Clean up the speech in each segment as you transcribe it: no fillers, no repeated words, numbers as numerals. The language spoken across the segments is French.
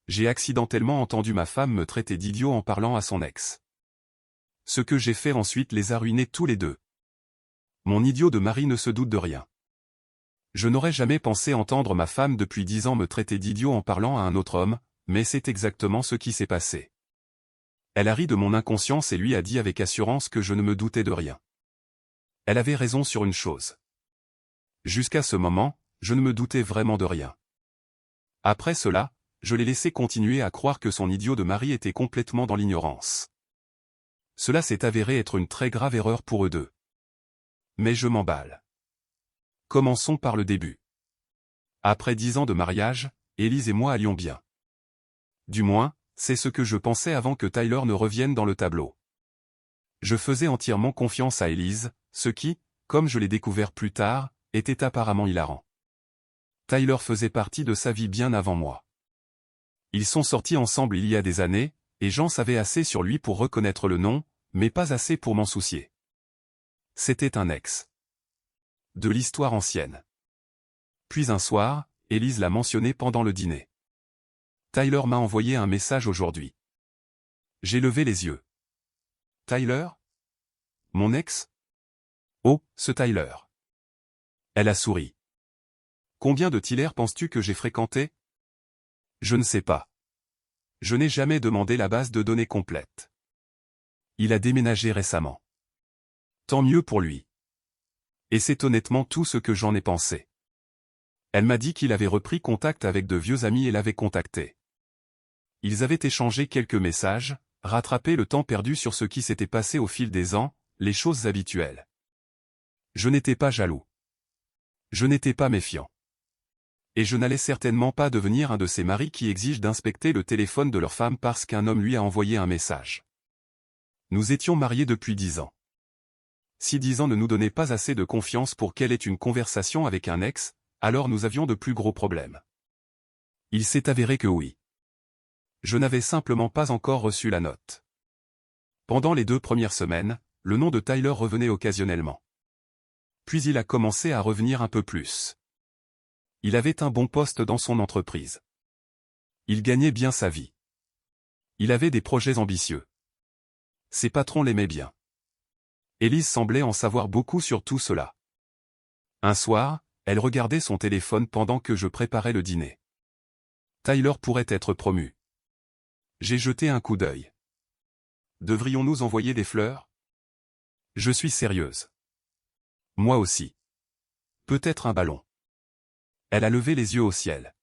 J'ai accidentellement entendu ma femme me traiter d'idiot en parlant à son ex. Ce que j'ai fait ensuite les a ruinés tous les deux. Mon idiot de mari ne se doute de rien. Je n'aurais jamais pensé entendre ma femme depuis 10 ans me traiter d'idiot en parlant à un autre homme, mais c'est exactement ce qui s'est passé. Elle a ri de mon inconscience et lui a dit avec assurance que je ne me doutais de rien. Elle avait raison sur une chose. Jusqu'à ce moment, je ne me doutais vraiment de rien. Après cela, je l'ai laissé continuer à croire que son idiot de mari était complètement dans l'ignorance. Cela s'est avéré être une très grave erreur pour eux deux. Mais je m'emballe. Commençons par le début. Après 10 ans de mariage, Élise et moi allions bien. Du moins, c'est ce que je pensais avant que Tyler ne revienne dans le tableau. Je faisais entièrement confiance à Élise, ce qui, comme je l'ai découvert plus tard, était apparemment hilarant. Tyler faisait partie de sa vie bien avant moi. Ils sont sortis ensemble il y a des années, et j'en savais assez sur lui pour reconnaître le nom, mais pas assez pour m'en soucier. C'était un ex. De l'histoire ancienne. Puis un soir, Élise l'a mentionné pendant le dîner. Tyler m'a envoyé un message aujourd'hui. J'ai levé les yeux. Tyler? Mon ex? Oh, ce Tyler. Elle a souri. Combien de Tyler penses-tu que j'ai fréquenté? Je ne sais pas. Je n'ai jamais demandé la base de données complète. Il a déménagé récemment. Tant mieux pour lui. Et c'est honnêtement tout ce que j'en ai pensé. Elle m'a dit qu'il avait repris contact avec de vieux amis et l'avait contacté. Ils avaient échangé quelques messages, rattrapé le temps perdu sur ce qui s'était passé au fil des ans, les choses habituelles. Je n'étais pas jaloux. Je n'étais pas méfiant. Et je n'allais certainement pas devenir un de ces maris qui exigent d'inspecter le téléphone de leur femme parce qu'un homme lui a envoyé un message. Nous étions mariés depuis 10 ans. Si 10 ans ne nous donnaient pas assez de confiance pour qu'elle ait une conversation avec un ex, alors nous avions de plus gros problèmes. Il s'est avéré que oui. Je n'avais simplement pas encore reçu la note. Pendant les 2 premières semaines, le nom de Tyler revenait occasionnellement. Puis il a commencé à revenir un peu plus. Il avait un bon poste dans son entreprise. Il gagnait bien sa vie. Il avait des projets ambitieux. Ses patrons l'aimaient bien. Élise semblait en savoir beaucoup sur tout cela. Un soir, elle regardait son téléphone pendant que je préparais le dîner. Tyler pourrait être promu. J'ai jeté un coup d'œil. Devrions-nous envoyer des fleurs? Je suis sérieuse. Moi aussi. Peut-être un ballon. Elle a levé les yeux au ciel.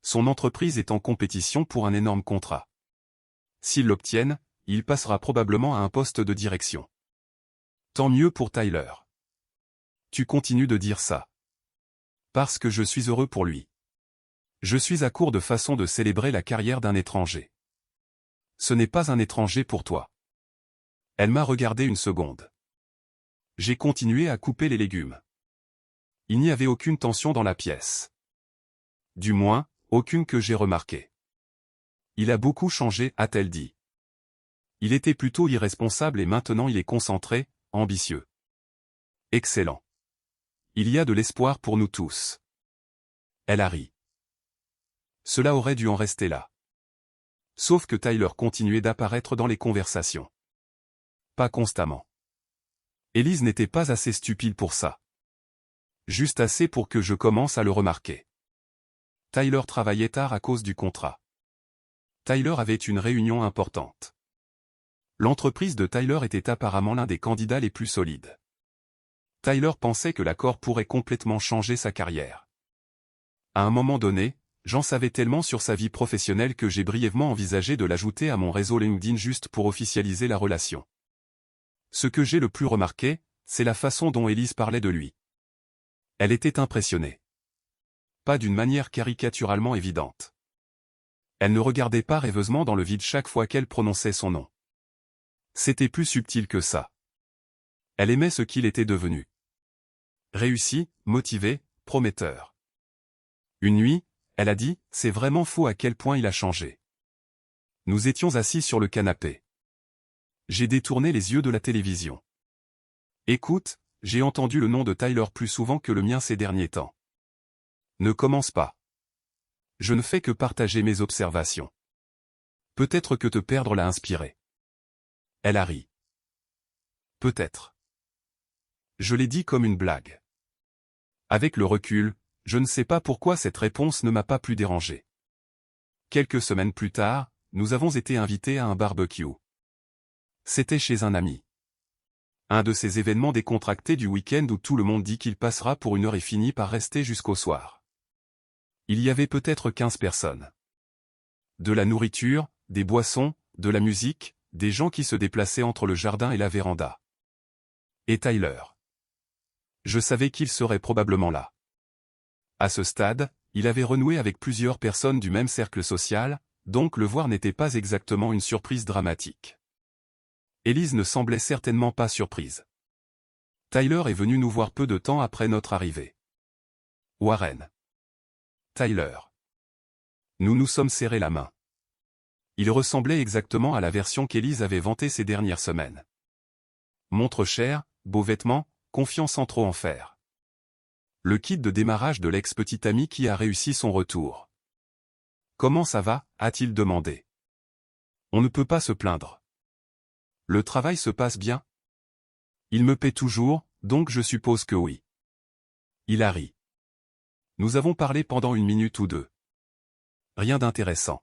Son entreprise est en compétition pour un énorme contrat. S'ils l'obtiennent, il passera probablement à un poste de direction. Tant mieux pour Tyler. Tu continues de dire ça. Parce que je suis heureux pour lui. Je suis à court de façon de célébrer la carrière d'un étranger. Ce n'est pas un étranger pour toi. Elle m'a regardé une seconde. J'ai continué à couper les légumes. Il n'y avait aucune tension dans la pièce. Du moins, aucune que j'ai remarquée. Il a beaucoup changé, a-t-elle dit. Il était plutôt irresponsable et maintenant il est concentré, ambitieux. Excellent. Il y a de l'espoir pour nous tous. Elle a ri. Cela aurait dû en rester là. Sauf que Tyler continuait d'apparaître dans les conversations. Pas constamment. Élise n'était pas assez stupide pour ça. Juste assez pour que je commence à le remarquer. Tyler travaillait tard à cause du contrat. Tyler avait une réunion importante. L'entreprise de Tyler était apparemment l'un des candidats les plus solides. Tyler pensait que l'accord pourrait complètement changer sa carrière. À un moment donné, j'en savais tellement sur sa vie professionnelle que j'ai brièvement envisagé de l'ajouter à mon réseau LinkedIn juste pour officialiser la relation. Ce que j'ai le plus remarqué, c'est la façon dont Élise parlait de lui. Elle était impressionnée. Pas d'une manière caricaturalement évidente. Elle ne regardait pas rêveusement dans le vide chaque fois qu'elle prononçait son nom. C'était plus subtil que ça. Elle aimait ce qu'il était devenu. Réussi, motivé, prometteur. Une nuit, elle a dit, c'est vraiment fou à quel point il a changé. Nous étions assis sur le canapé. J'ai détourné les yeux de la télévision. Écoute, j'ai entendu le nom de Tyler plus souvent que le mien ces derniers temps. Ne commence pas. Je ne fais que partager mes observations. Peut-être que te perdre l'a inspiré. Elle a ri. Peut-être. Je l'ai dit comme une blague. Avec le recul, je ne sais pas pourquoi cette réponse ne m'a pas plus dérangé. Quelques semaines plus tard, nous avons été invités à un barbecue. C'était chez un ami. Un de ces événements décontractés du week-end où tout le monde dit qu'il passera pour une heure et finit par rester jusqu'au soir. Il y avait peut-être 15 personnes. De la nourriture, des boissons, de la musique, des gens qui se déplaçaient entre le jardin et la véranda. Et Tyler. Je savais qu'il serait probablement là. À ce stade, il avait renoué avec plusieurs personnes du même cercle social, donc le voir n'était pas exactement une surprise dramatique. Élise ne semblait certainement pas surprise. Tyler est venu nous voir peu de temps après notre arrivée. Warren. Tyler. Nous nous sommes serrés la main. Il ressemblait exactement à la version qu'Élise avait vantée ces dernières semaines. Montre chère, beaux vêtements, confiance sans trop en faire. Le kit de démarrage de l'ex-petit ami qui a réussi son retour. Comment ça va, a-t-il demandé. On ne peut pas se plaindre. Le travail se passe bien? Il me paie toujours, donc je suppose que oui. Il a ri. Nous avons parlé pendant 1 minute ou 2. Rien d'intéressant.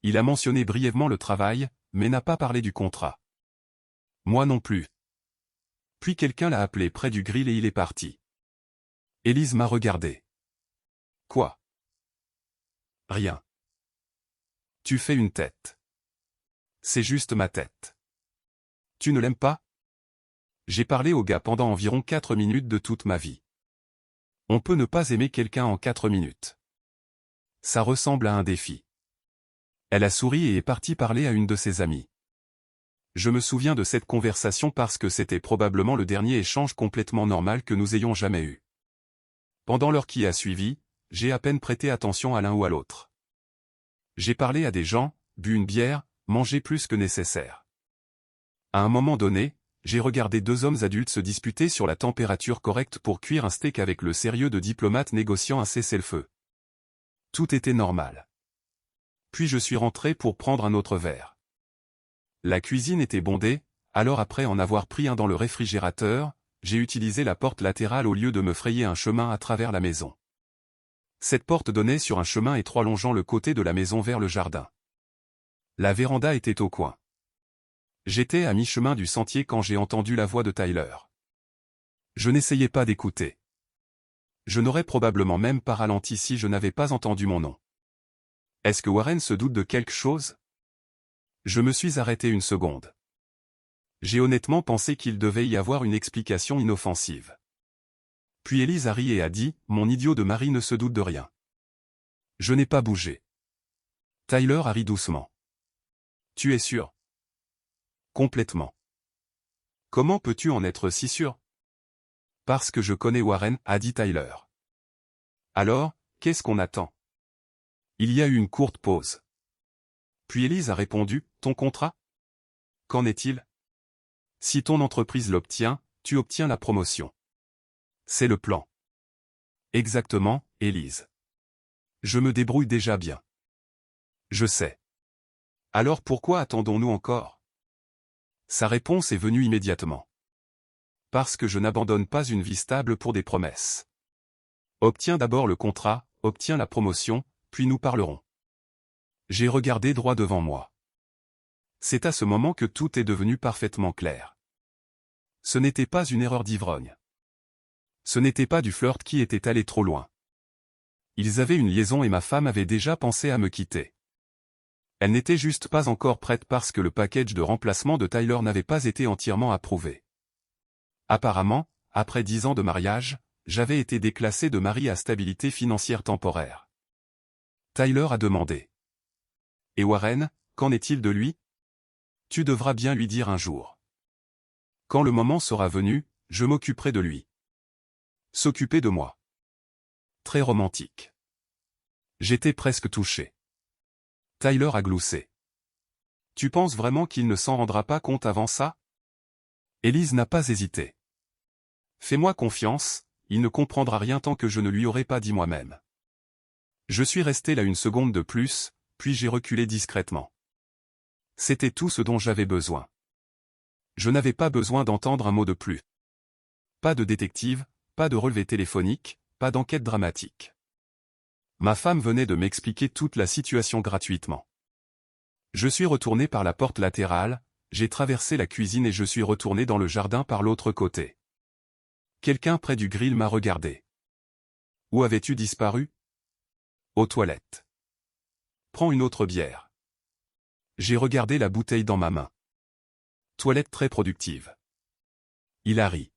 Il a mentionné brièvement le travail, mais n'a pas parlé du contrat. Moi non plus. Puis quelqu'un l'a appelé près du grill et il est parti. Élise m'a regardé. Quoi? Rien. Tu fais une tête. C'est juste ma tête. Tu ne l'aimes pas? J'ai parlé au gars pendant environ 4 minutes de toute ma vie. On peut ne pas aimer quelqu'un en 4 minutes. Ça ressemble à un défi. Elle a souri et est partie parler à une de ses amies. Je me souviens de cette conversation parce que c'était probablement le dernier échange complètement normal que nous ayons jamais eu. Pendant l'heure qui a suivi, j'ai à peine prêté attention à l'un ou à l'autre. J'ai parlé à des gens, bu une bière, mangé plus que nécessaire. À un moment donné, j'ai regardé 2 hommes adultes se disputer sur la température correcte pour cuire un steak avec le sérieux de diplomates négociant un cessez-le-feu. Tout était normal. Puis je suis rentré pour prendre un autre verre. La cuisine était bondée, alors après en avoir pris un dans le réfrigérateur, j'ai utilisé la porte latérale au lieu de me frayer un chemin à travers la maison. Cette porte donnait sur un chemin étroit longeant le côté de la maison vers le jardin. La véranda était au coin. J'étais à mi-chemin du sentier quand j'ai entendu la voix de Tyler. Je n'essayais pas d'écouter. Je n'aurais probablement même pas ralenti si je n'avais pas entendu mon nom. Est-ce que Warren se doute de quelque chose? Je me suis arrêté 1 seconde. J'ai honnêtement pensé qu'il devait y avoir une explication inoffensive. Puis Élise a ri et a dit, « Mon idiot de mari ne se doute de rien. » Je n'ai pas bougé. Tyler a ri doucement. « Tu es sûr? » Complètement. « Comment peux-tu en être si sûr? » Parce que je connais Warren, a dit Tyler. Alors, qu'est-ce qu'on attend? Il y a eu une courte pause. Puis Élise a répondu, « Ton contrat? Qu'en est-il? Si ton entreprise l'obtient, tu obtiens la promotion. C'est le plan. » Exactement, Élise. Je me débrouille déjà bien. Je sais. Alors pourquoi attendons-nous encore? Sa réponse est venue immédiatement. Parce que je n'abandonne pas une vie stable pour des promesses. Obtiens d'abord le contrat, obtiens la promotion, puis nous parlerons. J'ai regardé droit devant moi. C'est à ce moment que tout est devenu parfaitement clair. Ce n'était pas une erreur d'ivrogne. Ce n'était pas du flirt qui était allé trop loin. Ils avaient une liaison et ma femme avait déjà pensé à me quitter. Elle n'était juste pas encore prête parce que le package de remplacement de Tyler n'avait pas été entièrement approuvé. Apparemment, après 10 ans de mariage, j'avais été déclassé de mari à stabilité financière temporaire. Tyler a demandé. Et Warren, qu'en est-il de lui? Tu devras bien lui dire un jour. Quand le moment sera venu, je m'occuperai de lui. S'occuper de moi. Très romantique. J'étais presque touché. Tyler a gloussé. Tu penses vraiment qu'il ne s'en rendra pas compte avant ça? Élise n'a pas hésité. Fais-moi confiance, il ne comprendra rien tant que je ne lui aurai pas dit moi-même. Je suis resté là une seconde de plus, puis j'ai reculé discrètement. C'était tout ce dont j'avais besoin. Je n'avais pas besoin d'entendre un mot de plus. Pas de détective, pas de relevé téléphonique, pas d'enquête dramatique. Ma femme venait de m'expliquer toute la situation gratuitement. Je suis retourné par la porte latérale, j'ai traversé la cuisine et je suis retourné dans le jardin par l'autre côté. Quelqu'un près du grill m'a regardé. Où avais-tu disparu? Aux toilettes. Prends une autre bière. J'ai regardé la bouteille dans ma main. Toilette très productive. Il a ri.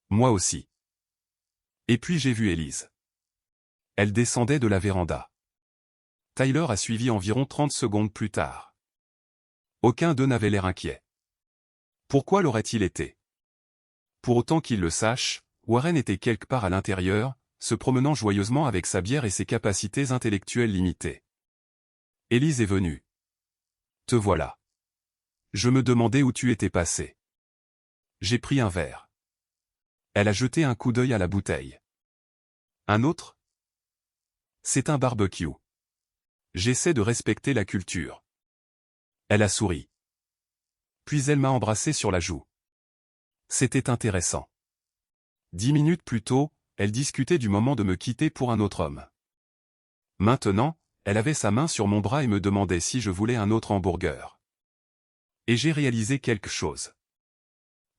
Moi aussi. Et puis j'ai vu Élise. Elle descendait de la véranda. Tyler a suivi environ 30 secondes plus tard. Aucun d'eux n'avait l'air inquiet. Pourquoi l'aurait-il été? Pour autant qu'il le sache, Warren était quelque part à l'intérieur, se promenant joyeusement avec sa bière et ses capacités intellectuelles limitées. Élise est venue. Te voilà. Je me demandais où tu étais passé. J'ai pris un verre. Elle a jeté un coup d'œil à la bouteille. Un autre? C'est un barbecue. J'essaie de respecter la culture. Elle a souri. Puis elle m'a embrassé sur la joue. C'était intéressant. 10 minutes plus tôt, elle discutait du moment de me quitter pour un autre homme. Maintenant, elle avait sa main sur mon bras et me demandait si je voulais un autre hamburger. Et j'ai réalisé quelque chose.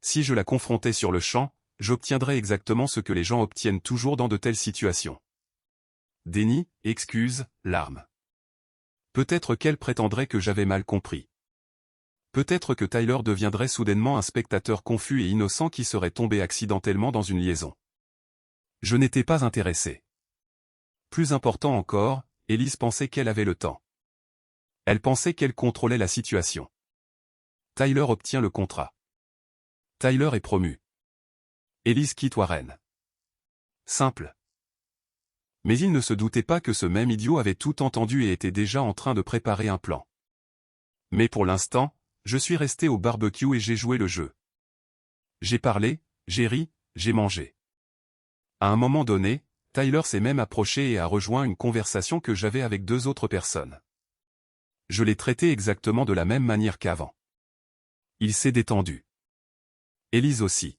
Si je la confrontais sur le champ, j'obtiendrais exactement ce que les gens obtiennent toujours dans de telles situations. Déni, excuses, larmes. Peut-être qu'elle prétendrait que j'avais mal compris. Peut-être que Tyler deviendrait soudainement un spectateur confus et innocent qui serait tombé accidentellement dans une liaison. Je n'étais pas intéressé. Plus important encore, Élise pensait qu'elle avait le temps. Elle pensait qu'elle contrôlait la situation. Tyler obtient le contrat. Tyler est promu. Élise quitte Warren. Simple. Mais il ne se doutait pas que ce même idiot avait tout entendu et était déjà en train de préparer un plan. Mais pour l'instant, je suis resté au barbecue et j'ai joué le jeu. J'ai parlé, j'ai ri, j'ai mangé. À un moment donné, Tyler s'est même approché et a rejoint une conversation que j'avais avec 2 autres personnes. Je l'ai traité exactement de la même manière qu'avant. Il s'est détendu. Élise aussi.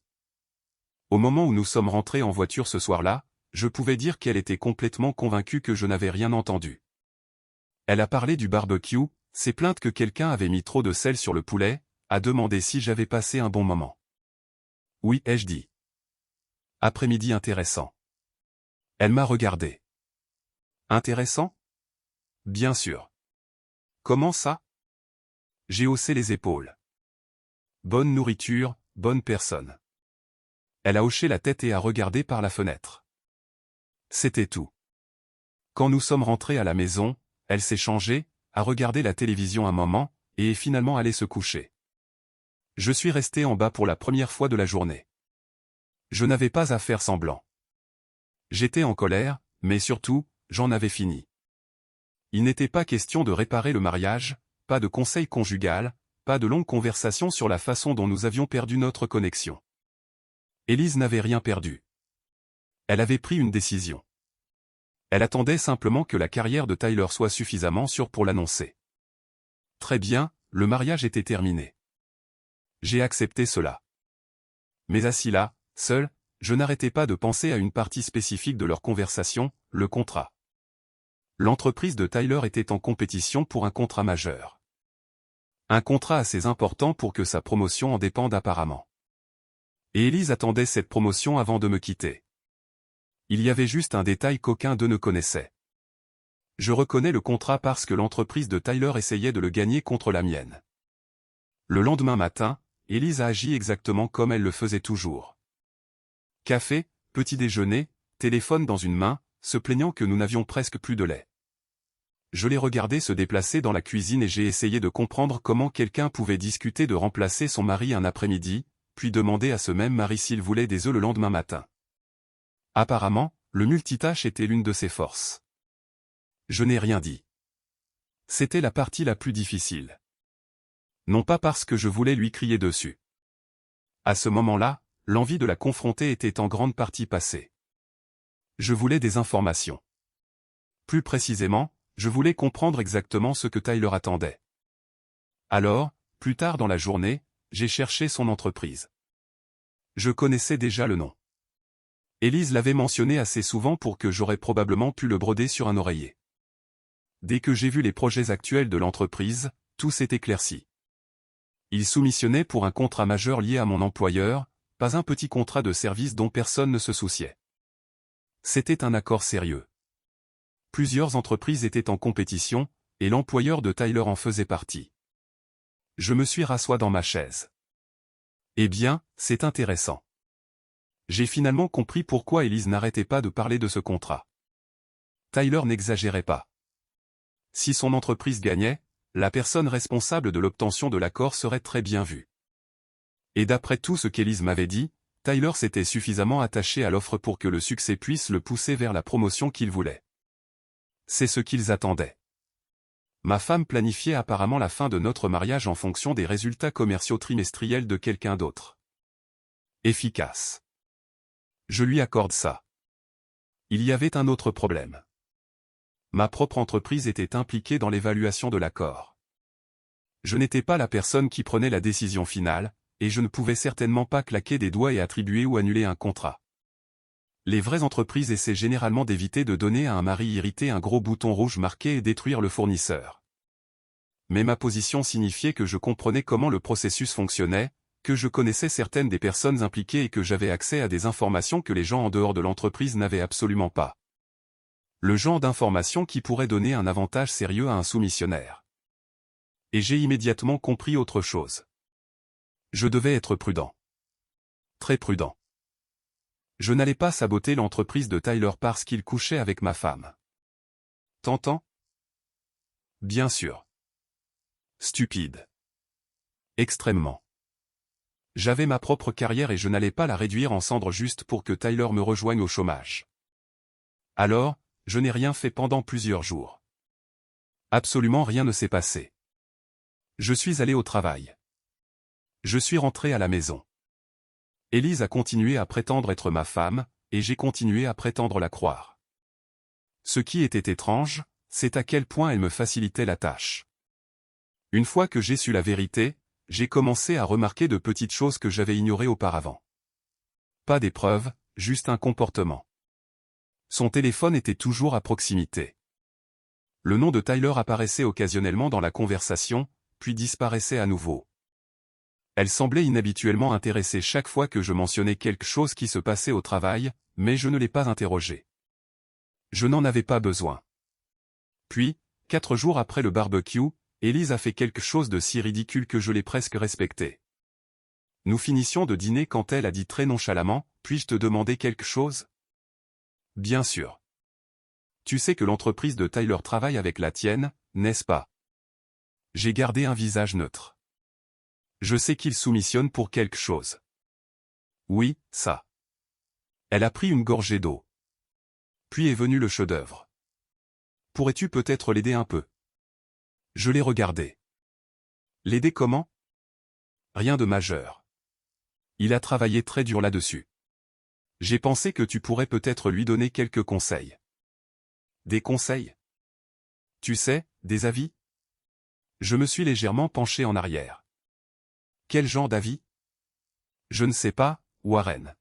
Au moment où nous sommes rentrés en voiture ce soir-là, je pouvais dire qu'elle était complètement convaincue que je n'avais rien entendu. Elle a parlé du barbecue, s'est plainte que quelqu'un avait mis trop de sel sur le poulet, a demandé si j'avais passé un bon moment. Oui, ai-je dit. Après-midi intéressant. Elle m'a regardé. Intéressant? Bien sûr. Comment ça? J'ai haussé les épaules. Bonne nourriture, bonne personne. Elle a hoché la tête et a regardé par la fenêtre. C'était tout. Quand nous sommes rentrés à la maison, elle s'est changée, a regardé la télévision un moment, et est finalement allée se coucher. Je suis resté en bas pour la première fois de la journée. Je n'avais pas à faire semblant. J'étais en colère, mais surtout, j'en avais fini. Il n'était pas question de réparer le mariage, pas de conseil conjugal, pas de longues conversations sur la façon dont nous avions perdu notre connexion. Élise n'avait rien perdu. Elle avait pris une décision. Elle attendait simplement que la carrière de Tyler soit suffisamment sûre pour l'annoncer. Très bien, le mariage était terminé. J'ai accepté cela. Mais assis là, seul, je n'arrêtais pas de penser à une partie spécifique de leur conversation, le contrat. L'entreprise de Tyler était en compétition pour un contrat majeur. Un contrat assez important pour que sa promotion en dépende apparemment. Et Élise attendait cette promotion avant de me quitter. Il y avait juste un détail qu'aucun d'eux ne connaissait. Je reconnais le contrat parce que l'entreprise de Tyler essayait de le gagner contre la mienne. Le lendemain matin, Élise a agi exactement comme elle le faisait toujours. Café, petit déjeuner, téléphone dans une main, se plaignant que nous n'avions presque plus de lait. Je l'ai regardé se déplacer dans la cuisine et j'ai essayé de comprendre comment quelqu'un pouvait discuter de remplacer son mari un après-midi, puis demander à ce même mari s'il voulait des œufs le lendemain matin. Apparemment, le multitâche était l'une de ses forces. Je n'ai rien dit. C'était la partie la plus difficile. Non pas parce que je voulais lui crier dessus. À ce moment-là, l'envie de la confronter était en grande partie passée. Je voulais des informations. Plus précisément, je voulais comprendre exactement ce que Tyler attendait. Alors, plus tard dans la journée, j'ai cherché son entreprise. Je connaissais déjà le nom. Élise l'avait mentionné assez souvent pour que j'aurais probablement pu le broder sur un oreiller. Dès que j'ai vu les projets actuels de l'entreprise, tout s'est éclairci. Il soumissionnait pour un contrat majeur lié à mon employeur, pas un petit contrat de service dont personne ne se souciait. C'était un accord sérieux. Plusieurs entreprises étaient en compétition, et l'employeur de Tyler en faisait partie. Je me suis rasseoir dans ma chaise. Eh bien, c'est intéressant. J'ai finalement compris pourquoi Élise n'arrêtait pas de parler de ce contrat. Tyler n'exagérait pas. Si son entreprise gagnait, la personne responsable de l'obtention de l'accord serait très bien vue. Et d'après tout ce qu'Élise m'avait dit, Tyler s'était suffisamment attaché à l'offre pour que le succès puisse le pousser vers la promotion qu'il voulait. C'est ce qu'ils attendaient. Ma femme planifiait apparemment la fin de notre mariage en fonction des résultats commerciaux trimestriels de quelqu'un d'autre. Efficace. Je lui accorde ça. Il y avait un autre problème. Ma propre entreprise était impliquée dans l'évaluation de l'accord. Je n'étais pas la personne qui prenait la décision finale, et je ne pouvais certainement pas claquer des doigts et attribuer ou annuler un contrat. Les vraies entreprises essaient généralement d'éviter de donner à un mari irrité un gros bouton rouge marqué et détruire le fournisseur. Mais ma position signifiait que je comprenais comment le processus fonctionnait, que je connaissais certaines des personnes impliquées et que j'avais accès à des informations que les gens en dehors de l'entreprise n'avaient absolument pas. Le genre d'informations qui pourrait donner un avantage sérieux à un soumissionnaire. Et j'ai immédiatement compris autre chose. Je devais être prudent. Très prudent. Je n'allais pas saboter l'entreprise de Tyler parce qu'il couchait avec ma femme. Tentant? Bien sûr. Stupide. Extrêmement. J'avais ma propre carrière et je n'allais pas la réduire en cendres juste pour que Tyler me rejoigne au chômage. Alors, je n'ai rien fait pendant plusieurs jours. Absolument rien ne s'est passé. Je suis allé au travail. Je suis rentré à la maison. Élise a continué à prétendre être ma femme, et j'ai continué à prétendre la croire. Ce qui était étrange, c'est à quel point elle me facilitait la tâche. Une fois que j'ai su la vérité, j'ai commencé à remarquer de petites choses que j'avais ignorées auparavant. Pas des preuves, juste un comportement. Son téléphone était toujours à proximité. Le nom de Tyler apparaissait occasionnellement dans la conversation, puis disparaissait à nouveau. Elle semblait inhabituellement intéressée chaque fois que je mentionnais quelque chose qui se passait au travail, mais je ne l'ai pas interrogée. Je n'en avais pas besoin. Puis, 4 jours après le barbecue, Élise a fait quelque chose de si ridicule que je l'ai presque respecté. Nous finissions de dîner quand elle a dit très nonchalamment, « Puis-je te demander quelque chose ?» Bien sûr. Tu sais que l'entreprise de Tyler travaille avec la tienne, n'est-ce pas? J'ai gardé un visage neutre. Je sais qu'il soumissionne pour quelque chose. Oui, ça. Elle a pris une gorgée d'eau. Puis est venu le chef-d'œuvre. Pourrais-tu peut-être l'aider un peu? Je l'ai regardé. L'aider comment? Rien de majeur. Il a travaillé très dur là-dessus. J'ai pensé que tu pourrais peut-être lui donner quelques conseils. Des conseils? Tu sais, des avis? Je me suis légèrement penché en arrière. Quel genre d'avis? Je ne sais pas, Warren.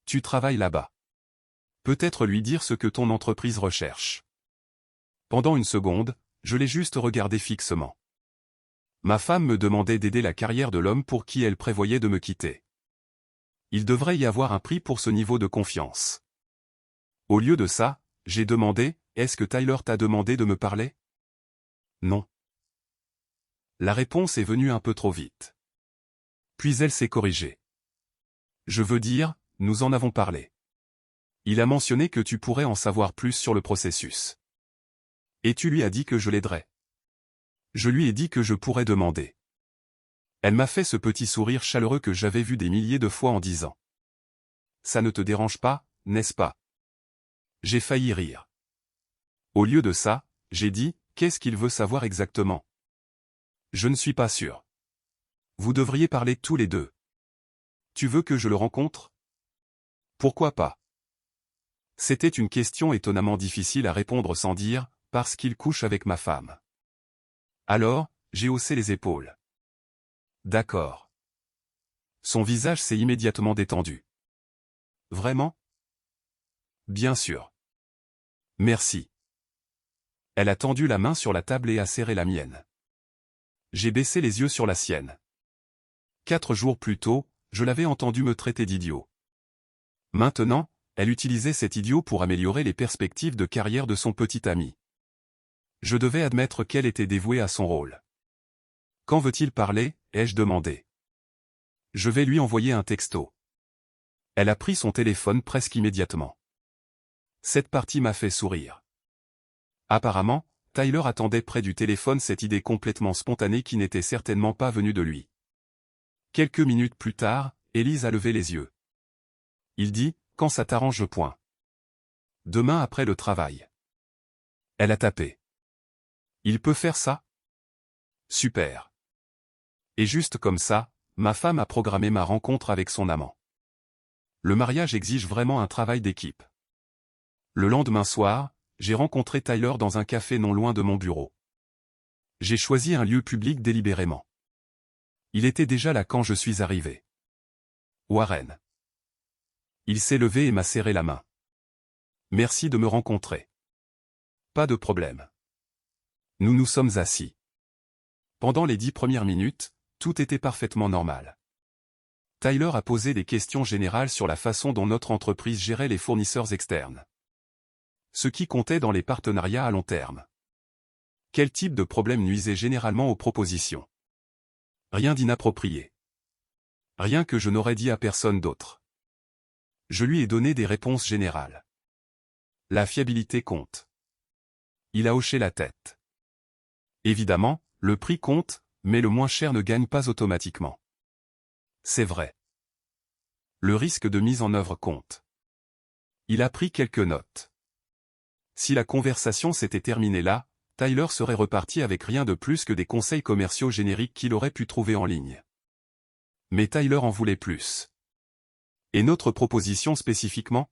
Tu travailles là-bas. Peut-être lui dire ce que ton entreprise recherche. Pendant une seconde, je l'ai juste regardé fixement. Ma femme me demandait d'aider la carrière de l'homme pour qui elle prévoyait de me quitter. Il devrait y avoir un prix pour ce niveau de confiance. Au lieu de ça, j'ai demandé, est-ce que Tyler t'a demandé de me parler? Non. La réponse est venue un peu trop vite. Puis elle s'est corrigée. Je veux dire, nous en avons parlé. Il a mentionné que tu pourrais en savoir plus sur le processus. Et tu lui as dit que je l'aiderais. Je lui ai dit que je pourrais demander. Elle m'a fait ce petit sourire chaleureux que j'avais vu des milliers de fois en disant. Ça ne te dérange pas, n'est-ce pas? J'ai failli rire. Au lieu de ça, j'ai dit, qu'est-ce qu'il veut savoir exactement? Je ne suis pas sûr. Vous devriez parler tous les deux. Tu veux que je le rencontre? Pourquoi pas? C'était une question étonnamment difficile à répondre sans dire « parce qu'il couche avec ma femme ». Alors, j'ai haussé les épaules. D'accord. Son visage s'est immédiatement détendu. Vraiment? Bien sûr. Merci. Elle a tendu la main sur la table et a serré la mienne. J'ai baissé les yeux sur la sienne. 4 jours plus tôt, je l'avais entendu me traiter d'idiot. Maintenant, elle utilisait cet idiot pour améliorer les perspectives de carrière de son petit ami. Je devais admettre qu'elle était dévouée à son rôle. Quand veut-il parler, ai-je demandé. Je vais lui envoyer un texto. Elle a pris son téléphone presque immédiatement. Cette partie m'a fait sourire. Apparemment, Tyler attendait près du téléphone cette idée complètement spontanée qui n'était certainement pas venue de lui. Quelques minutes plus tard, Élise a levé les yeux. Il dit, quand ça t'arrange point. Demain après le travail. Elle a tapé. Il peut faire ça? Super. Et juste comme ça, ma femme a programmé ma rencontre avec son amant. Le mariage exige vraiment un travail d'équipe. Le lendemain soir, j'ai rencontré Tyler dans un café non loin de mon bureau. J'ai choisi un lieu public délibérément. Il était déjà là quand je suis arrivé. Warren. Il s'est levé et m'a serré la main. Merci de me rencontrer. Pas de problème. Nous nous sommes assis. Pendant les 10 premières minutes, tout était parfaitement normal. Tyler a posé des questions générales sur la façon dont notre entreprise gérait les fournisseurs externes. Ce qui comptait dans les partenariats à long terme. Quel type de problème nuisait généralement aux propositions? Rien d'inapproprié. Rien que je n'aurais dit à personne d'autre. Je lui ai donné des réponses générales. La fiabilité compte. Il a hoché la tête. Évidemment, le prix compte, mais le moins cher ne gagne pas automatiquement. C'est vrai. Le risque de mise en œuvre compte. Il a pris quelques notes. Si la conversation s'était terminée là, Tyler serait reparti avec rien de plus que des conseils commerciaux génériques qu'il aurait pu trouver en ligne. Mais Tyler en voulait plus. Et notre proposition spécifiquement?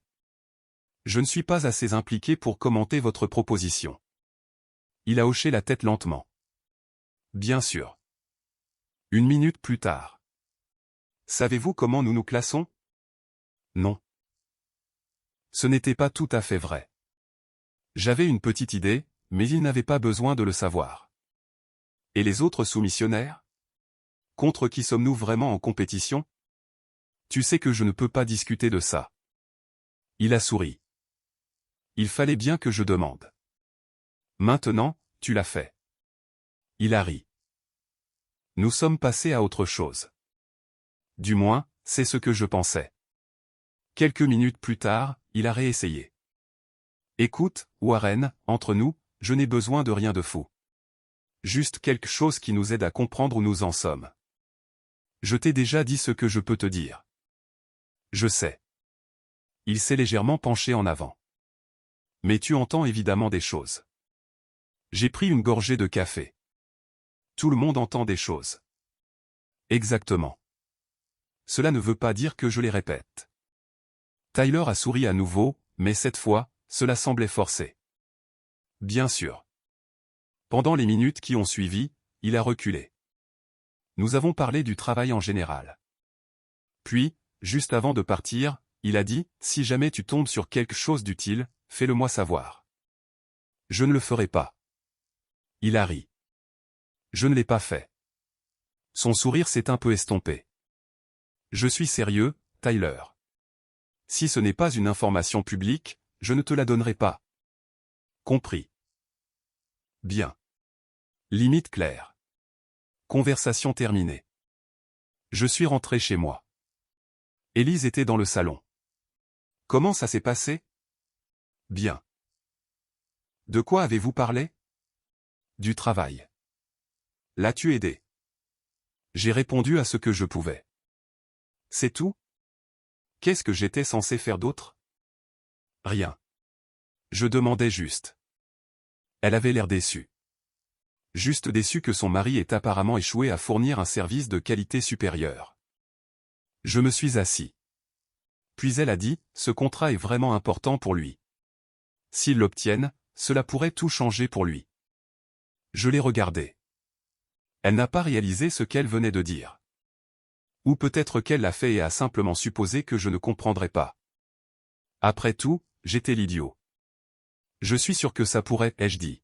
Je ne suis pas assez impliqué pour commenter votre proposition. Il a hoché la tête lentement. Bien sûr. 1 minute plus tard. Savez-vous comment nous nous classons? Non. Ce n'était pas tout à fait vrai. J'avais une petite idée, mais il n'avait pas besoin de le savoir. Et les autres soumissionnaires? Contre qui sommes-nous vraiment en compétition? Tu sais que je ne peux pas discuter de ça. Il a souri. Il fallait bien que je demande. Maintenant, tu l'as fait. Il a ri. Nous sommes passés à autre chose. Du moins, c'est ce que je pensais. Quelques minutes plus tard, il a réessayé. Écoute, Warren, entre nous, je n'ai besoin de rien de fou. Juste quelque chose qui nous aide à comprendre où nous en sommes. Je t'ai déjà dit ce que je peux te dire. Je sais. Il s'est légèrement penché en avant. Mais tu entends évidemment des choses. J'ai pris une gorgée de café. Tout le monde entend des choses. Exactement. Cela ne veut pas dire que je les répète. Tyler a souri à nouveau, mais cette fois, cela semblait forcé. Bien sûr. Pendant les minutes qui ont suivi, il a reculé. Nous avons parlé du travail en général. Puis, juste avant de partir, il a dit, si jamais tu tombes sur quelque chose d'utile, fais-le-moi savoir. Je ne le ferai pas. Il a ri. Je ne l'ai pas fait. Son sourire s'est un peu estompé. Je suis sérieux, Tyler. Si ce n'est pas une information publique, je ne te la donnerai pas. Compris. Bien. Limite claire. Conversation terminée. Je suis rentré chez moi. Élise était dans le salon. Comment ça s'est passé? Bien. De quoi avez-vous parlé? Du travail. L'as-tu aidé? J'ai répondu à ce que je pouvais. C'est tout? Qu'est-ce que j'étais censé faire d'autre? Rien. Je demandais juste. Elle avait l'air déçue. Juste déçue que son mari ait apparemment échoué à fournir un service de qualité supérieure. Je me suis assis. Puis elle a dit, ce contrat est vraiment important pour lui. S'ils l'obtiennent, cela pourrait tout changer pour lui. Je l'ai regardée. Elle n'a pas réalisé ce qu'elle venait de dire. Ou peut-être qu'elle l'a fait et a simplement supposé que je ne comprendrais pas. Après tout, j'étais l'idiot. Je suis sûr que ça pourrait, ai-je dit.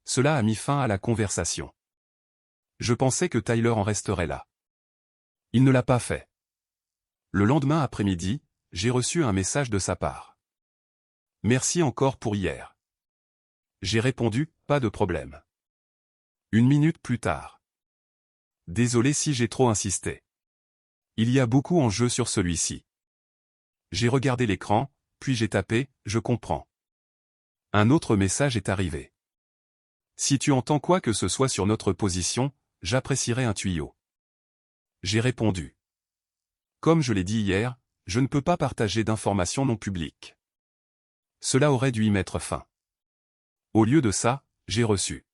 Cela a mis fin à la conversation. Je pensais que Tyler en resterait là. Il ne l'a pas fait. Le lendemain après-midi, j'ai reçu un message de sa part. Merci encore pour hier. J'ai répondu, pas de problème. Une minute plus tard. Désolé si j'ai trop insisté. Il y a beaucoup en jeu sur celui-ci. J'ai regardé l'écran, puis j'ai tapé, je comprends. Un autre message est arrivé. Si tu entends quoi que ce soit sur notre position, j'apprécierais un tuyau. J'ai répondu. Comme je l'ai dit hier, je ne peux pas partager d'informations non publiques. Cela aurait dû y mettre fin. Au lieu de ça, j'ai reçu.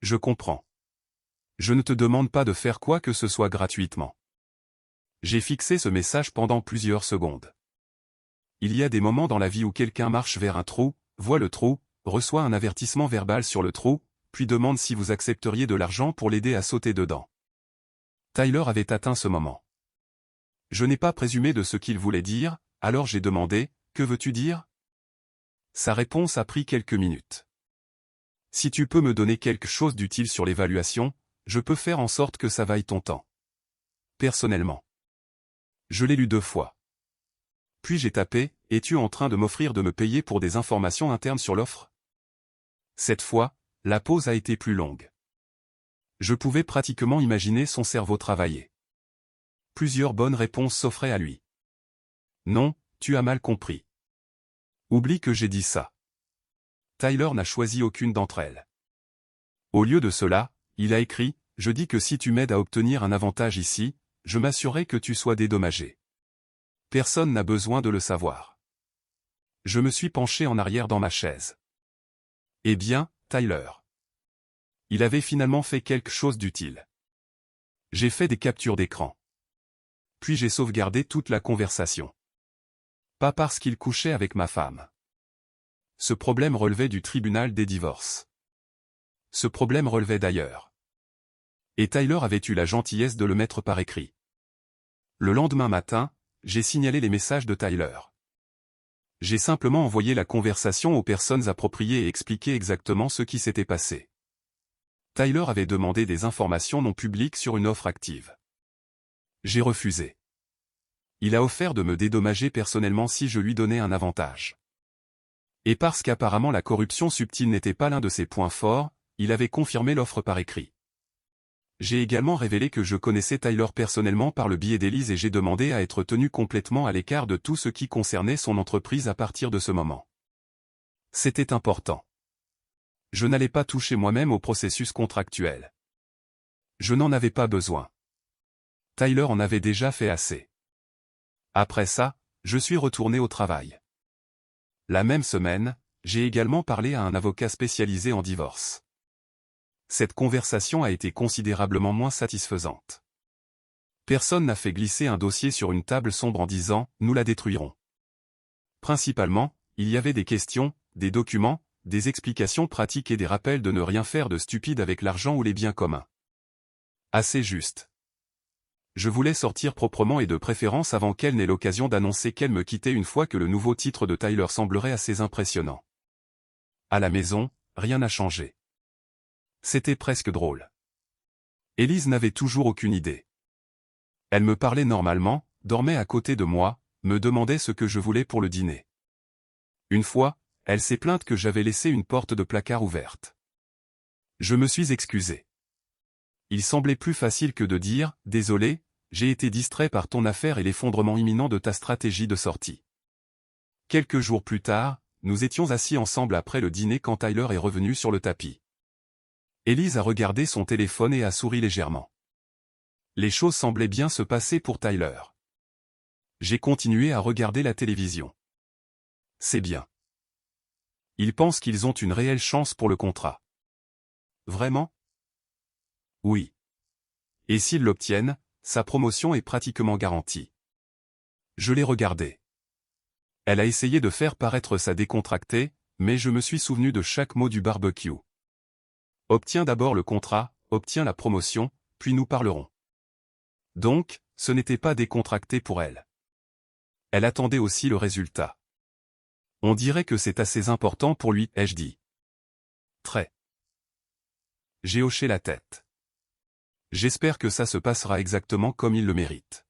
Je comprends. Je ne te demande pas de faire quoi que ce soit gratuitement. J'ai fixé ce message pendant plusieurs secondes. Il y a des moments dans la vie où quelqu'un marche vers un trou, voit le trou, reçoit un avertissement verbal sur le trou, puis demande si vous accepteriez de l'argent pour l'aider à sauter dedans. Tyler avait atteint ce moment. Je n'ai pas présumé de ce qu'il voulait dire, alors j'ai demandé, « Que veux-tu dire ?» Sa réponse a pris quelques minutes. « Si tu peux me donner quelque chose d'utile sur l'évaluation, je peux faire en sorte que ça vaille ton temps. » Personnellement. Je l'ai lu 2 fois. Puis j'ai tapé, « Es-tu en train de m'offrir de me payer pour des informations internes sur l'offre ?» Cette fois, la pause a été plus longue. Je pouvais pratiquement imaginer son cerveau travailler. Plusieurs bonnes réponses s'offraient à lui. Non, tu as mal compris. Oublie que j'ai dit ça. Tyler n'a choisi aucune d'entre elles. Au lieu de cela, il a écrit, « Je dis que si tu m'aides à obtenir un avantage ici, je m'assurerai que tu sois dédommagé. Personne n'a besoin de le savoir. » Je me suis penché en arrière dans ma chaise. Eh bien, Tyler. Il avait finalement fait quelque chose d'utile. J'ai fait des captures d'écran. Puis j'ai sauvegardé toute la conversation. Pas parce qu'il couchait avec ma femme. Ce problème relevait du tribunal des divorces. Ce problème relevait d'ailleurs. Et Tyler avait eu la gentillesse de le mettre par écrit. Le lendemain matin, j'ai signalé les messages de Tyler. J'ai simplement envoyé la conversation aux personnes appropriées et expliqué exactement ce qui s'était passé. Tyler avait demandé des informations non publiques sur une offre active. J'ai refusé. Il a offert de me dédommager personnellement si je lui donnais un avantage. Et parce qu'apparemment la corruption subtile n'était pas l'un de ses points forts, il avait confirmé l'offre par écrit. J'ai également révélé que je connaissais Tyler personnellement par le biais d'Elise et j'ai demandé à être tenu complètement à l'écart de tout ce qui concernait son entreprise à partir de ce moment. C'était important. Je n'allais pas toucher moi-même au processus contractuel. Je n'en avais pas besoin. Tyler en avait déjà fait assez. Après ça, je suis retourné au travail. La même semaine, j'ai également parlé à un avocat spécialisé en divorce. Cette conversation a été considérablement moins satisfaisante. Personne n'a fait glisser un dossier sur une table sombre en disant « Nous la détruirons ». Principalement, il y avait des questions, des documents, des explications pratiques et des rappels de ne rien faire de stupide avec l'argent ou les biens communs. Assez juste. Je voulais sortir proprement et de préférence avant qu'elle n'ait l'occasion d'annoncer qu'elle me quittait une fois que le nouveau titre de Tyler semblerait assez impressionnant. À la maison, rien n'a changé. C'était presque drôle. Elise n'avait toujours aucune idée. Elle me parlait normalement, dormait à côté de moi, me demandait ce que je voulais pour le dîner. Une fois, elle s'est plainte que j'avais laissé une porte de placard ouverte. Je me suis excusé. Il semblait plus facile que de dire « Désolé, j'ai été distrait par ton affaire et l'effondrement imminent de ta stratégie de sortie. » Quelques jours plus tard, nous étions assis ensemble après le dîner quand Tyler est revenu sur le tapis. Elise a regardé son téléphone et a souri légèrement. Les choses semblaient bien se passer pour Tyler. J'ai continué à regarder la télévision. C'est bien. Ils pensent qu'ils ont une réelle chance pour le contrat. Vraiment? Oui. Et s'ils l'obtiennent, sa promotion est pratiquement garantie. Je l'ai regardée. Elle a essayé de faire paraître ça décontracté, mais je me suis souvenu de chaque mot du barbecue. Obtiens d'abord le contrat, obtiens la promotion, puis nous parlerons. Donc, ce n'était pas décontracté pour elle. Elle attendait aussi le résultat. On dirait que c'est assez important pour lui, ai-je dit. Très. J'ai hoché la tête. J'espère que ça se passera exactement comme il le mérite.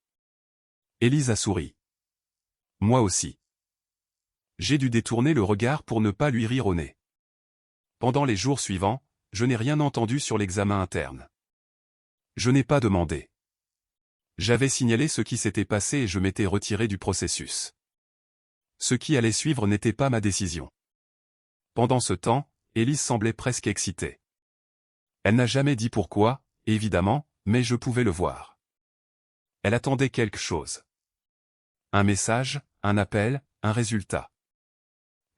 Élise a souri. Moi aussi. J'ai dû détourner le regard pour ne pas lui rire au nez. Pendant les jours suivants, je n'ai rien entendu sur l'examen interne. Je n'ai pas demandé. J'avais signalé ce qui s'était passé et je m'étais retiré du processus. Ce qui allait suivre n'était pas ma décision. Pendant ce temps, Élise semblait presque excitée. Elle n'a jamais dit pourquoi, évidemment, mais je pouvais le voir. Elle attendait quelque chose. Un message, un appel, un résultat.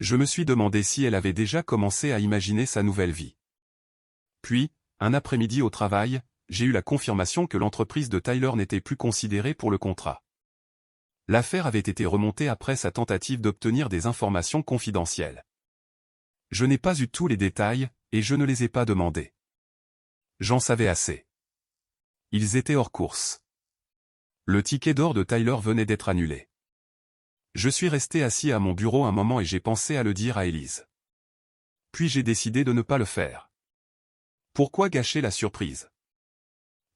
Je me suis demandé si elle avait déjà commencé à imaginer sa nouvelle vie. Puis, un après-midi au travail, j'ai eu la confirmation que l'entreprise de Tyler n'était plus considérée pour le contrat. L'affaire avait été remontée après sa tentative d'obtenir des informations confidentielles. Je n'ai pas eu tous les détails, et je ne les ai pas demandés. J'en savais assez. Ils étaient hors course. Le ticket d'or de Tyler venait d'être annulé. Je suis resté assis à mon bureau un moment et j'ai pensé à le dire à Élise. Puis j'ai décidé de ne pas le faire. Pourquoi gâcher la surprise?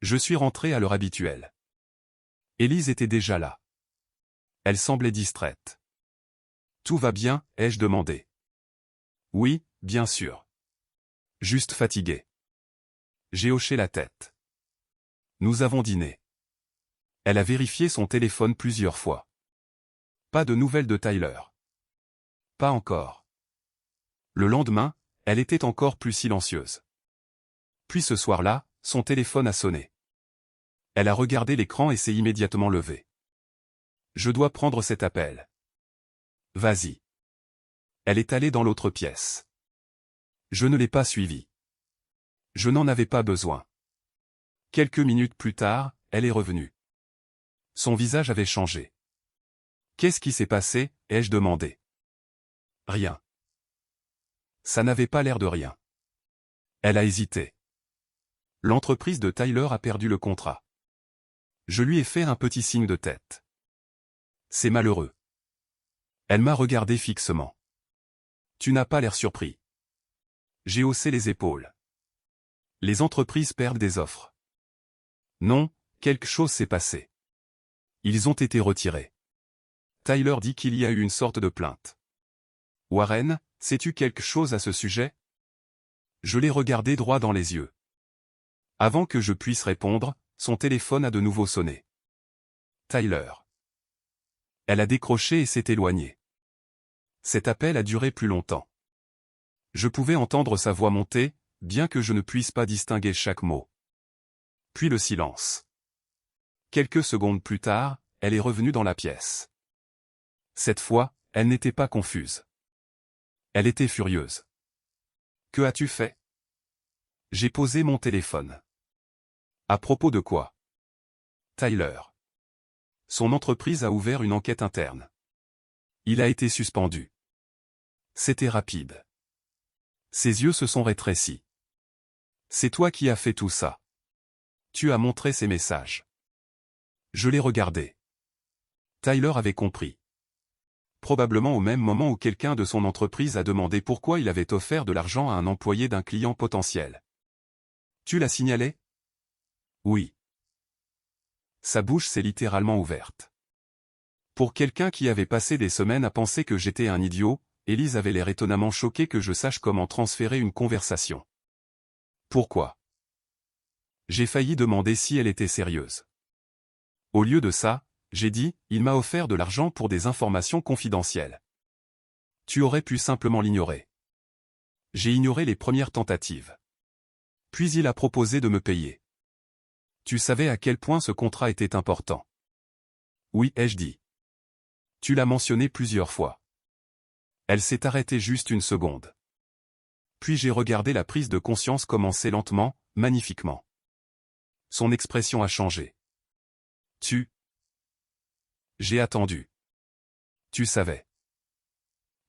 Je suis rentré à l'heure habituelle. Élise était déjà là. Elle semblait distraite. Tout va bien, ai-je demandé. Oui, bien sûr. Juste fatigué. J'ai hoché la tête. Nous avons dîné. Elle a vérifié son téléphone plusieurs fois. Pas de nouvelles de Tyler. Pas encore. Le lendemain, elle était encore plus silencieuse. Puis ce soir-là, son téléphone a sonné. Elle a regardé l'écran et s'est immédiatement levée. Je dois prendre cet appel. Vas-y. Elle est allée dans l'autre pièce. Je ne l'ai pas suivie. Je n'en avais pas besoin. Quelques minutes plus tard, elle est revenue. Son visage avait changé. Qu'est-ce qui s'est passé, ai-je demandé. Rien. Ça n'avait pas l'air de rien. Elle a hésité. L'entreprise de Tyler a perdu le contrat. Je lui ai fait un petit signe de tête. C'est malheureux. Elle m'a regardé fixement. Tu n'as pas l'air surpris. J'ai haussé les épaules. Les entreprises perdent des offres. Non, quelque chose s'est passé. Ils ont été retirés. Tyler dit qu'il y a eu une sorte de plainte. Warren, sais-tu quelque chose à ce sujet? Je l'ai regardé droit dans les yeux. Avant que je puisse répondre, son téléphone a de nouveau sonné. Tyler. Elle a décroché et s'est éloignée. Cet appel a duré plus longtemps. Je pouvais entendre sa voix monter, bien que je ne puisse pas distinguer chaque mot. Puis le silence. Quelques secondes plus tard, elle est revenue dans la pièce. Cette fois, elle n'était pas confuse. Elle était furieuse. Que as-tu fait? J'ai posé mon téléphone. À propos de quoi? Tyler. Son entreprise a ouvert une enquête interne. Il a été suspendu. C'était rapide. Ses yeux se sont rétrécis. C'est toi qui as fait tout ça. Tu as montré ces messages. Je l'ai regardé. Tyler avait compris. Probablement au même moment où quelqu'un de son entreprise a demandé pourquoi il avait offert de l'argent à un employé d'un client potentiel. Tu l'as signalé? Oui. Sa bouche s'est littéralement ouverte. Pour quelqu'un qui avait passé des semaines à penser que j'étais un idiot, Élise avait l'air étonnamment choquée que je sache comment transférer une conversation. Pourquoi? J'ai failli demander si elle était sérieuse. Au lieu de ça, j'ai dit, il m'a offert de l'argent pour des informations confidentielles. Tu aurais pu simplement l'ignorer. J'ai ignoré les premières tentatives. Puis il a proposé de me payer. Tu savais à quel point ce contrat était important. Oui, ai-je dit. Tu l'as mentionné plusieurs fois. Elle s'est arrêtée juste une seconde. Puis j'ai regardé la prise de conscience commencer lentement, magnifiquement. Son expression a changé. Tu. J'ai attendu. Tu savais.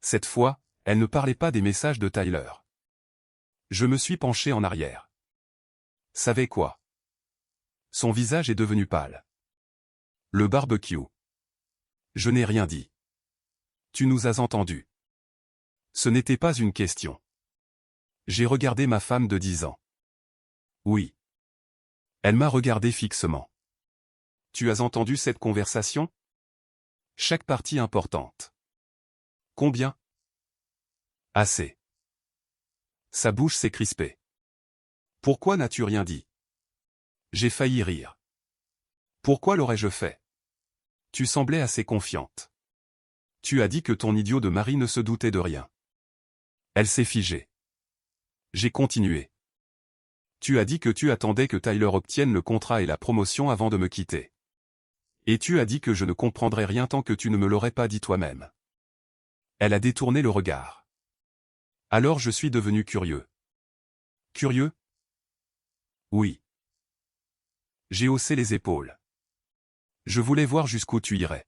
Cette fois, elle ne parlait pas des messages de Tyler. Je me suis penché en arrière. Savez quoi? Son visage est devenu pâle. Le barbecue. Je n'ai rien dit. Tu nous as entendus. Ce n'était pas une question. J'ai regardé ma femme de 10 ans. Oui. Elle m'a regardé fixement. Tu as entendu cette conversation? Chaque partie importante. Combien? Assez. Sa bouche s'est crispée. Pourquoi n'as-tu rien dit? J'ai failli rire. Pourquoi l'aurais-je fait? Tu semblais assez confiante. Tu as dit que ton idiot de mari ne se doutait de rien. Elle s'est figée. J'ai continué. Tu as dit que tu attendais que Tyler obtienne le contrat et la promotion avant de me quitter. Et tu as dit que je ne comprendrais rien tant que tu ne me l'aurais pas dit toi-même. Elle a détourné le regard. Alors je suis devenu curieux. Curieux? Oui. J'ai haussé les épaules. Je voulais voir jusqu'où tu irais.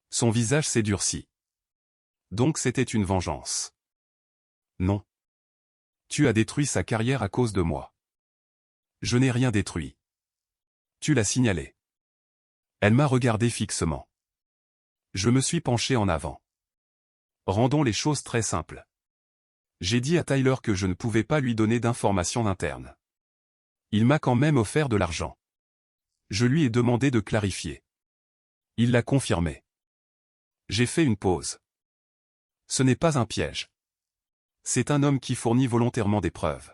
Son visage s'est durci. Donc c'était une vengeance. Non. Tu as détruit sa carrière à cause de moi. Je n'ai rien détruit. Tu l'as signalé. Elle m'a regardé fixement. Je me suis penché en avant. Rendons les choses très simples. J'ai dit à Tyler que je ne pouvais pas lui donner d'informations internes. Il m'a quand même offert de l'argent. Je lui ai demandé de clarifier. Il l'a confirmé. J'ai fait une pause. Ce n'est pas un piège. C'est un homme qui fournit volontairement des preuves.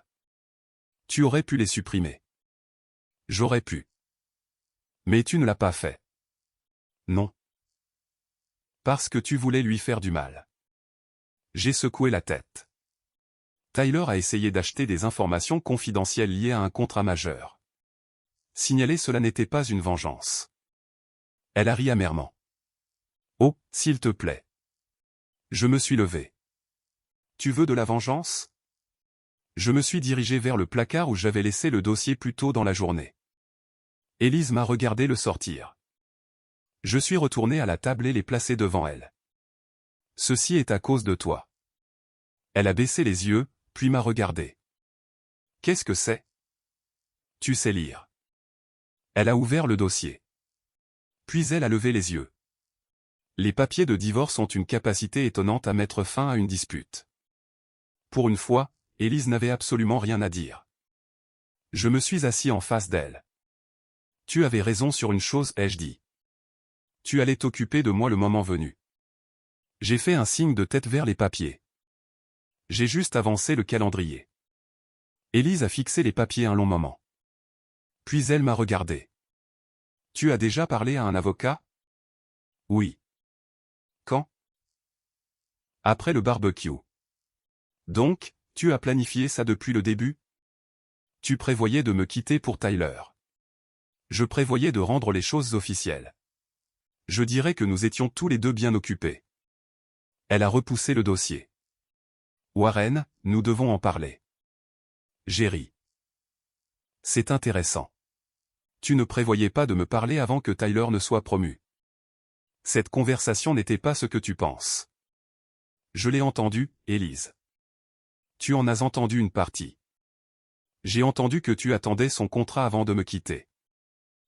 Tu aurais pu les supprimer. J'aurais pu. Mais tu ne l'as pas fait. Non. Parce que tu voulais lui faire du mal. J'ai secoué la tête. Tyler a essayé d'acheter des informations confidentielles liées à un contrat majeur. Signaler cela n'était pas une vengeance. Elle a ri amèrement. Oh, s'il te plaît. Je me suis levé. Tu veux de la vengeance? Je me suis dirigé vers le placard où j'avais laissé le dossier plus tôt dans la journée. Élise m'a regardé le sortir. Je suis retourné à la table et l'ai placé devant elle. Ceci est à cause de toi. Elle a baissé les yeux, puis m'a regardé. Qu'est-ce que c'est? Tu sais lire. Elle a ouvert le dossier. Puis elle a levé les yeux. Les papiers de divorce ont une capacité étonnante à mettre fin à une dispute. Pour une fois, Élise n'avait absolument rien à dire. Je me suis assis en face d'elle. Tu avais raison sur une chose, ai-je dit. Tu allais t'occuper de moi le moment venu. J'ai fait un signe de tête vers les papiers. J'ai juste avancé le calendrier. Élise a fixé les papiers un long moment. Puis elle m'a regardé. Tu as déjà parlé à un avocat? Oui. Quand? Après le barbecue. Donc, tu as planifié ça depuis le début? Tu prévoyais de me quitter pour Tyler. Je prévoyais de rendre les choses officielles. Je dirais que nous étions tous les deux bien occupés. Elle a repoussé le dossier. Warren, nous devons en parler. J'ai ri. C'est intéressant. Tu ne prévoyais pas de me parler avant que Tyler ne soit promu. Cette conversation n'était pas ce que tu penses. Je l'ai entendu, Élise. Tu en as entendu une partie. J'ai entendu que tu attendais son contrat avant de me quitter.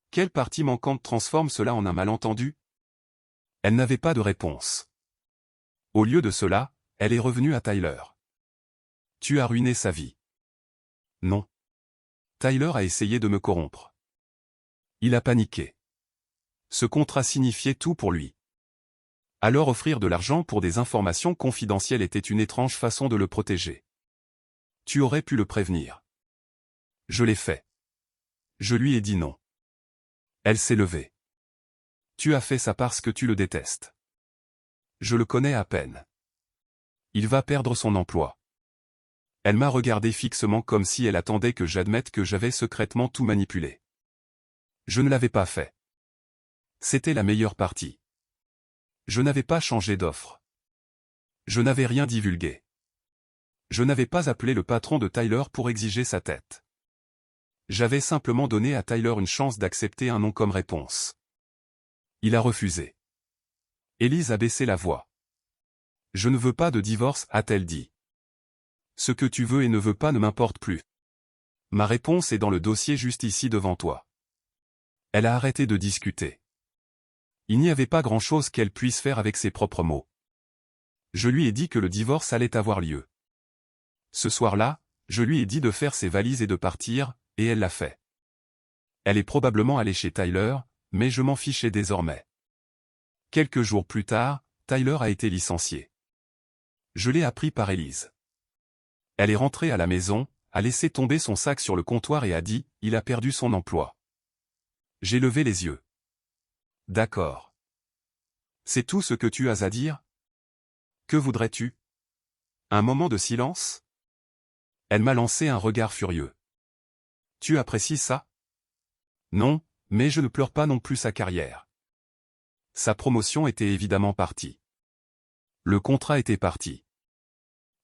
Quelle partie manquante transforme cela en un malentendu? Elle n'avait pas de réponse. Au lieu de cela, elle est revenue à Tyler. Tu as ruiné sa vie. Non. Tyler a essayé de me corrompre. Il a paniqué. Ce contrat signifiait tout pour lui. Alors offrir de l'argent pour des informations confidentielles était une étrange façon de le protéger. Tu aurais pu le prévenir. Je l'ai fait. Je lui ai dit non. Elle s'est levée. Tu as fait ça parce que tu le détestes. Je le connais à peine. Il va perdre son emploi. Elle m'a regardé fixement comme si elle attendait que j'admette que j'avais secrètement tout manipulé. Je ne l'avais pas fait. C'était la meilleure partie. Je n'avais pas changé d'offre. Je n'avais rien divulgué. Je n'avais pas appelé le patron de Tyler pour exiger sa tête. J'avais simplement donné à Tyler une chance d'accepter un non comme réponse. Il a refusé. Élise a baissé la voix. Je ne veux pas de divorce, a-t-elle dit. Ce que tu veux et ne veux pas ne m'importe plus. Ma réponse est dans le dossier juste ici devant toi. Elle a arrêté de discuter. Il n'y avait pas grand-chose qu'elle puisse faire avec ses propres mots. Je lui ai dit que le divorce allait avoir lieu. Ce soir-là, je lui ai dit de faire ses valises et de partir, et elle l'a fait. Elle est probablement allée chez Tyler, mais je m'en fichais désormais. Quelques jours plus tard, Tyler a été licencié. Je l'ai appris par Elise. Elle est rentrée à la maison, a laissé tomber son sac sur le comptoir et a dit « Il a perdu son emploi ». J'ai levé les yeux. D'accord. C'est tout ce que tu as à dire? Que voudrais-tu? Un moment de silence? Elle m'a lancé un regard furieux. Tu apprécies ça? Non, mais je ne pleure pas non plus sa carrière. Sa promotion était évidemment partie. Le contrat était parti.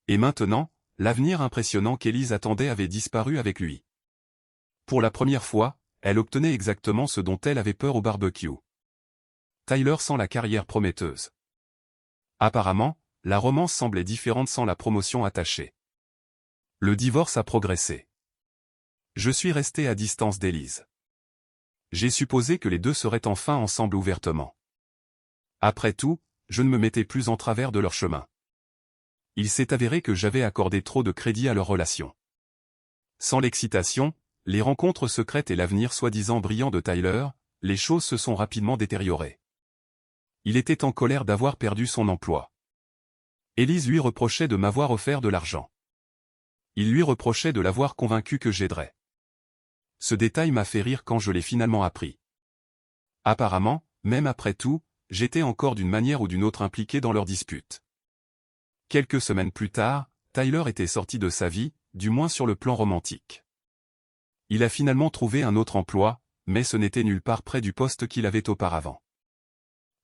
Et maintenant, l'avenir impressionnant qu'Elise attendait avait disparu avec lui. Pour la première fois, elle obtenait exactement ce dont elle avait peur au barbecue. Tyler sent la carrière prometteuse. Apparemment, la romance semblait différente sans la promotion attachée. Le divorce a progressé. Je suis resté à distance d'Elise. J'ai supposé que les deux seraient enfin ensemble ouvertement. Après tout, je ne me mettais plus en travers de leur chemin. Il s'est avéré que j'avais accordé trop de crédit à leur relation. Sans l'excitation, les rencontres secrètes et l'avenir soi-disant brillant de Tyler, les choses se sont rapidement détériorées. Il était en colère d'avoir perdu son emploi. Elise lui reprochait de m'avoir offert de l'argent. Il lui reprochait de l'avoir convaincu que j'aiderais. Ce détail m'a fait rire quand je l'ai finalement appris. Apparemment, même après tout, j'étais encore d'une manière ou d'une autre impliqué dans leur dispute. Quelques semaines plus tard, Tyler était sorti de sa vie, du moins sur le plan romantique. Il a finalement trouvé un autre emploi, mais ce n'était nulle part près du poste qu'il avait auparavant.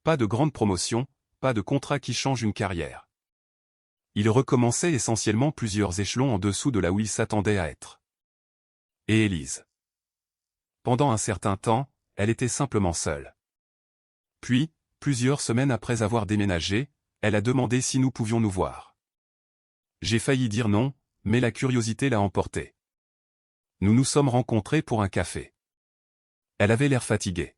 Pas de grande promotion, pas de contrat qui change une carrière. Il recommençait essentiellement plusieurs échelons en dessous de là où il s'attendait à être. Et Elise. Pendant un certain temps, elle était simplement seule. Puis, plusieurs semaines après avoir déménagé, elle a demandé si nous pouvions nous voir. J'ai failli dire non, mais la curiosité l'a emporté. Nous nous sommes rencontrés pour un café. Elle avait l'air fatiguée.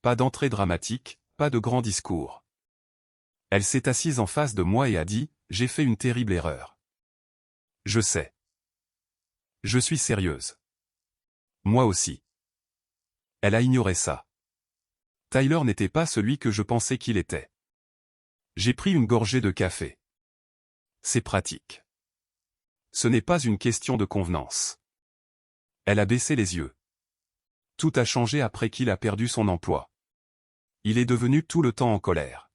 Pas d'entrée dramatique, pas de grand discours. Elle s'est assise en face de moi et a dit « J'ai fait une terrible erreur. » Je sais. Je suis sérieuse. Moi aussi. Elle a ignoré ça. Tyler n'était pas celui que je pensais qu'il était. J'ai pris une gorgée de café. C'est pratique. Ce n'est pas une question de convenance. Elle a baissé les yeux. Tout a changé après qu'il a perdu son emploi. Il est devenu tout le temps en colère.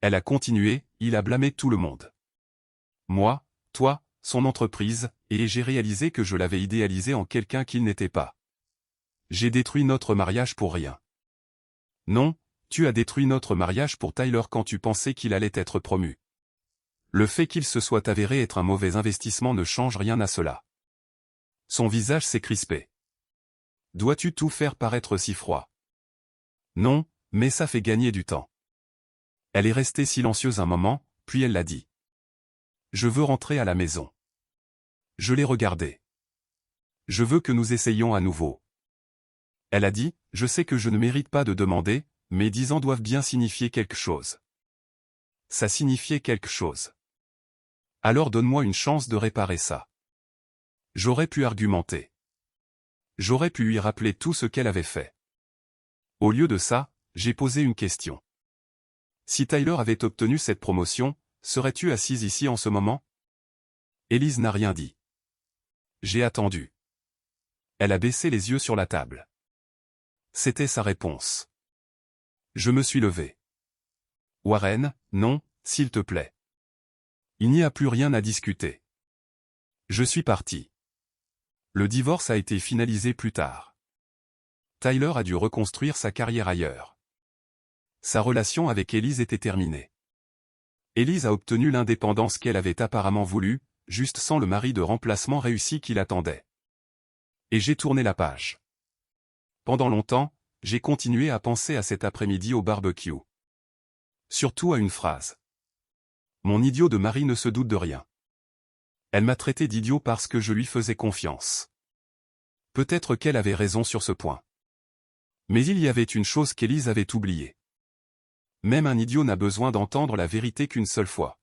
Elle a continué, il a blâmé tout le monde. Moi, toi, son entreprise, et j'ai réalisé que je l'avais idéalisé en quelqu'un qu'il n'était pas. J'ai détruit notre mariage pour rien. Non, tu as détruit notre mariage pour Tyler quand tu pensais qu'il allait être promu. Le fait qu'il se soit avéré être un mauvais investissement ne change rien à cela. Son visage s'est crispé. Dois-tu tout faire paraître si froid? Non, mais ça fait gagner du temps. Elle est restée silencieuse un moment, puis elle l'a dit. Je veux rentrer à la maison. Je l'ai regardé. Je veux que nous essayions à nouveau. Elle a dit, je sais que je ne mérite pas de demander, mais 10 ans doivent bien signifier quelque chose. Ça signifiait quelque chose. Alors donne-moi une chance de réparer ça. J'aurais pu argumenter. J'aurais pu lui rappeler tout ce qu'elle avait fait. Au lieu de ça, j'ai posé une question. Si Tyler avait obtenu cette promotion, serais-tu assise ici en ce moment? Elise n'a rien dit. J'ai attendu. Elle a baissé les yeux sur la table. C'était sa réponse. Je me suis levé. Warren, non, s'il te plaît. Il n'y a plus rien à discuter. Je suis parti. Le divorce a été finalisé plus tard. Tyler a dû reconstruire sa carrière ailleurs. Sa relation avec Elise était terminée. Elise a obtenu l'indépendance qu'elle avait apparemment voulu, juste sans le mari de remplacement réussi qui l'attendait. Et j'ai tourné la page. Pendant longtemps, j'ai continué à penser à cet après-midi au barbecue. Surtout à une phrase. Mon idiot de Marie ne se doute de rien. Elle m'a traité d'idiot parce que je lui faisais confiance. Peut-être qu'elle avait raison sur ce point. Mais il y avait une chose qu'Élise avait oubliée. Même un idiot n'a besoin d'entendre la vérité qu'une seule fois.